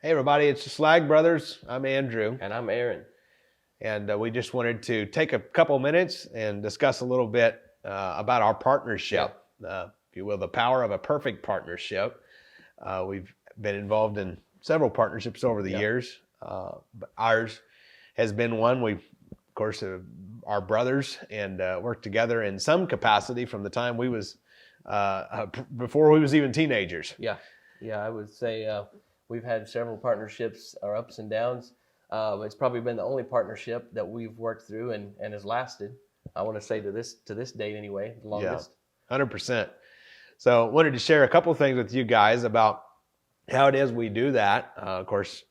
Hey everybody, it's the Schlag Brothers. I'm Andrew, And I'm Aaron. and we just wanted to take a couple minutes and discuss a little bit about our partnership, if you will, the power of a perfect partnership. We've been involved in several partnerships over the years, but ours has been one. We, of course, are brothers and worked together in some capacity from the time we was before we was even teenagers. Yeah, I would say we've had several partnerships, our ups and downs. It's probably been the only partnership that we've worked through and has lasted. I want to say to this date anyway, the longest. 100%. So wanted to share a couple things with you guys about how it is we do that. Of course,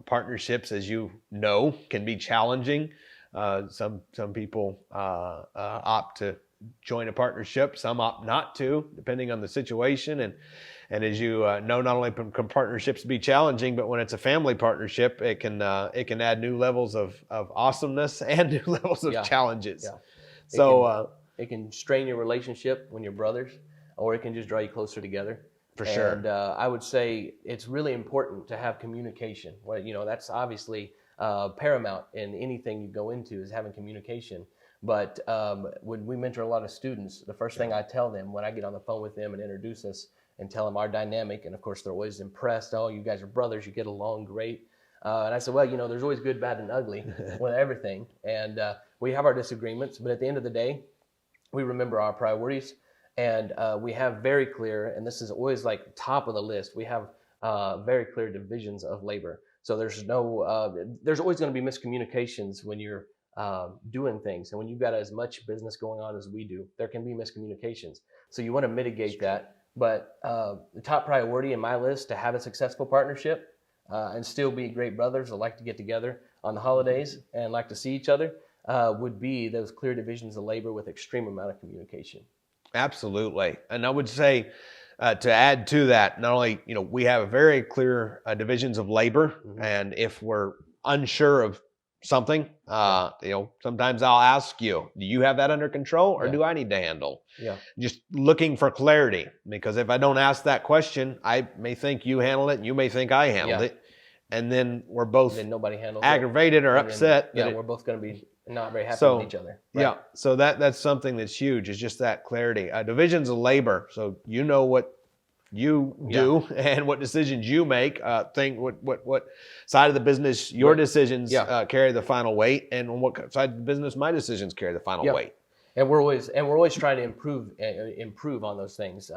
partnerships, as you know, can be challenging. Some people opt to join a partnership. Some opt not to, depending on the situation. And as you know, not only can partnerships be challenging, but when it's a family partnership, it can add new levels of awesomeness and new levels of challenges. Yeah. So it can strain your relationship when you're brothers, or it can just draw you closer together. For sure. And I would say it's really important to have communication. Well, that's obviously paramount in anything you go into is having communication. But when we mentor a lot of students, the first thing I tell them when I get on the phone with them and introduce us and tell them our dynamic, and of course they're always impressed. Oh, you guys are brothers, you get along great. And I said, well, there's always good, bad, and ugly with everything. And we have our disagreements, but at the end of the day, we remember our priorities. And we have very clear, and this is always like top of the list, we have very clear divisions of labor. So there's always going to be miscommunications when you're doing things. And when you've got as much business going on as we do, there can be miscommunications. So you want to mitigate that. But the top priority in my list to have a successful partnership and still be great brothers that like to get together on the holidays and like to see each other would be those clear divisions of labor with extreme amount of communication. Absolutely. And I would say to add to that, not only, we have very clear divisions of labor, and if we're unsure of something, sometimes I'll ask you, do you have that under control or do I need to handle? Yeah. Just looking for clarity, because if I don't ask that question, I may think you handled it and you may think I handled it. And then we're both nobody handles aggravated or upset. We're both going to be not very happy with each other. Right? Yeah. So that's something that's huge, is just that clarity. Divisions of labor. So you know what you do and what decisions you make. What side of the business your decisions carry the final weight, and on what side of the business my decisions carry the final weight. And we're always trying to improve on those things.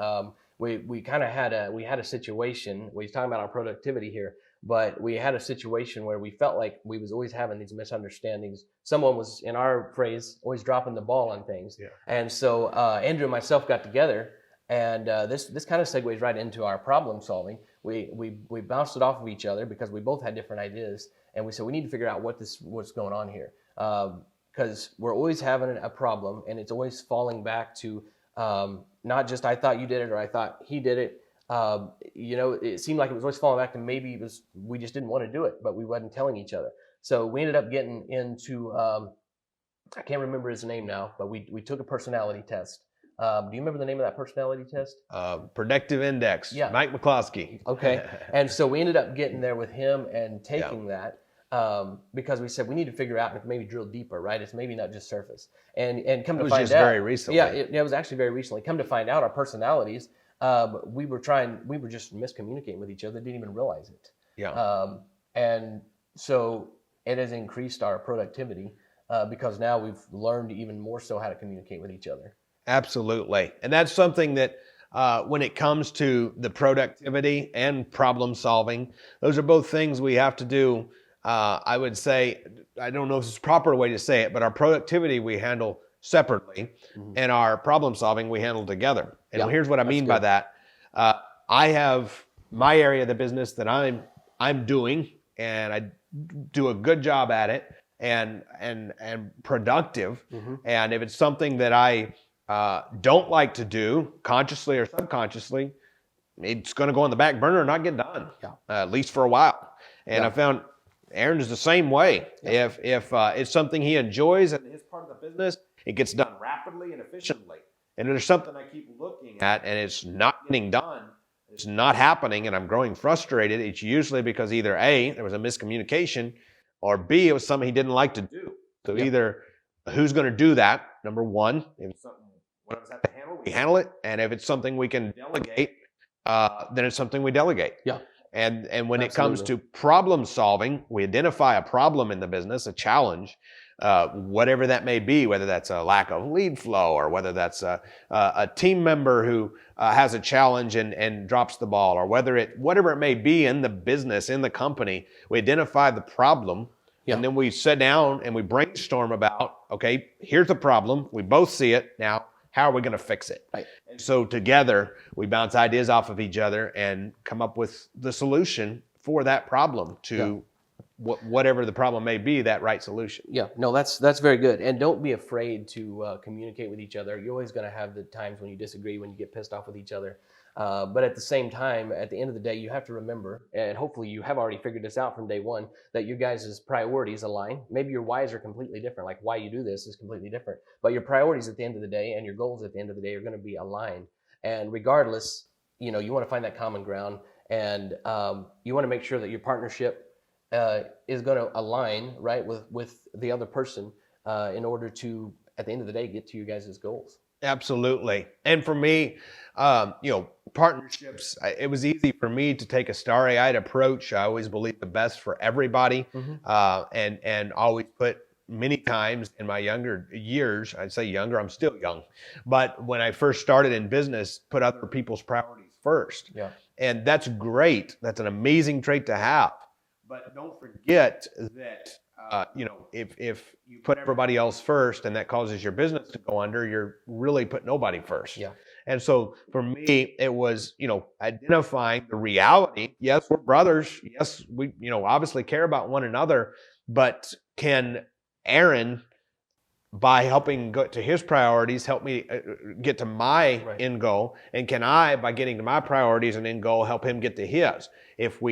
We kind of had a situation. We're talking about our productivity here, but we had a situation where we felt like we was always having these misunderstandings. Someone was, in our phrase, always dropping the ball on things. Yeah. And so Andrew and myself got together, and this kind of segues right into our problem solving. We bounced it off of each other because we both had different ideas, and we said we need to figure out what's going on here, because we're always having a problem, and it's always falling back to not just I thought you did it or I thought he did it. It seemed like it was always falling back to maybe we just didn't want to do it, but we wasn't telling each other. So we ended up getting into I can't remember his name now, but we took a personality test. Do you remember the name of that personality test? Predictive Index. Yeah. Mike McCloskey. Okay. And so we ended up getting there with him and taking that because we said we need to figure out and maybe drill deeper, right? It's maybe not just surface. And come to find out. It was just very recently. Yeah, it was actually very recently. Come to find out, our personalities, we were just miscommunicating with each other, didn't even realize it. Yeah. And so it has increased our productivity because now we've learned even more so how to communicate with each other. Absolutely. And that's something that when it comes to the productivity and problem solving, those are both things we have to do. I would say, I don't know if it's a proper way to say it, but our productivity we handle separately, and our problem solving we handle together. And here's what I mean by that. I have my area of the business that I'm doing, and I do a good job at it and productive. And if it's something that I don't like to do, consciously or subconsciously, it's going to go on the back burner and not get done, at least for a while. And I found Aaron is the same way. If it's something he enjoys and his part of the business, it gets done rapidly and efficiently. And if there's something I keep looking at and it's not getting done, it's not happening and I'm growing frustrated, it's usually because either A, there was a miscommunication, or B, it was something he didn't like to do. So Yeah. either who's going to do that, number one, if it's something one of us have to handle, we handle it. And if it's something we can delegate, then it's something we delegate. Yeah. And when it comes Absolutely. to problem solving, we identify a problem in the business, a challenge, whatever that may be, whether that's a lack of lead flow or whether that's a team member who has a challenge and drops the ball, or whatever it may be in the business, in the company, we identify the problem. Yeah. And then we sit down and we brainstorm about, okay, here's the problem. We both see it. Now, how are we going to fix it? Right. And so together, we bounce ideas off of each other and come up with the solution for that problem to whatever the problem may be, that right solution. Yeah, no, that's very good. And don't be afraid to communicate with each other. You're always going to have the times when you disagree, when you get pissed off with each other. But at the same time, at the end of the day, you have to remember, and hopefully you have already figured this out from day one, that your guys' priorities align. Maybe your whys are completely different, like why you do this is completely different. But your priorities at the end of the day and your goals at the end of the day are going to be aligned. And regardless, you want to find that common ground, and you want to make sure that your partnership is going to align, right, with the other person in order to, at the end of the day, get to you guys' goals. Absolutely. And for me, partnerships, it was easy for me to take a starry-eyed approach. I always believe the best for everybody, and always put many times in my younger years, I'd say younger, I'm still young, but when I first started in business, put other people's priorities first. Yeah. And that's great. That's an amazing trait to have. But don't forget that, if you put everybody else first and that causes your business to go under, you're really putting nobody first. Yeah. And so for me, it was, identifying the reality. Yes, we're brothers. Yes, we, obviously care about one another, but can Aaron, by helping go to his priorities, help me get to my end goal? And can I, by getting to my priorities and end goal, help him get to his? If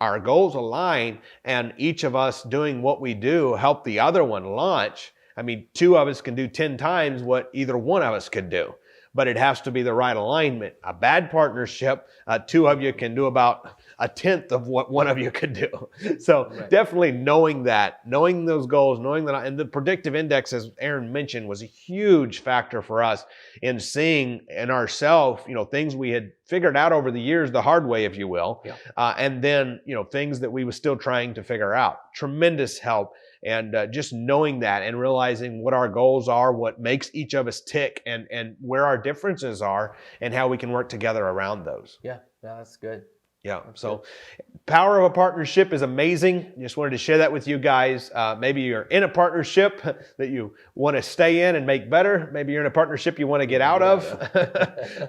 our goals align and each of us doing what we do help the other one launch, I mean, two of us can do 10 times what either one of us could do, but it has to be the right alignment. A bad partnership, two of you can do about 1/10 of what one of you could do. So definitely knowing those goals, knowing that, and the predictive index, as Aaron mentioned, was a huge factor for us in seeing in ourselves, things we had figured out over the years, the hard way, if you will. Yeah. And then, things that we were still trying to figure out. Tremendous help. And just knowing that and realizing what our goals are, what makes each of us tick, and where our differences are, and how we can work together around those. Yeah, that's good. Yeah. So power of a partnership is amazing. Just wanted to share that with you guys. Maybe you're in a partnership that you want to stay in and make better. Maybe you're in a partnership you want to get out of.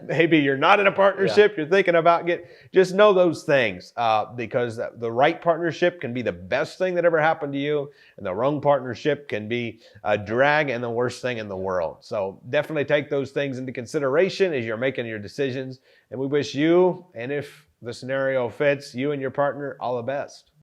Maybe you're not in a partnership. You're thinking about just know those things, because the right partnership can be the best thing that ever happened to you, and the wrong partnership can be a drag and the worst thing in the world. So definitely take those things into consideration as you're making your decisions. And we wish you, and if the scenario fits, you and your partner, all the best.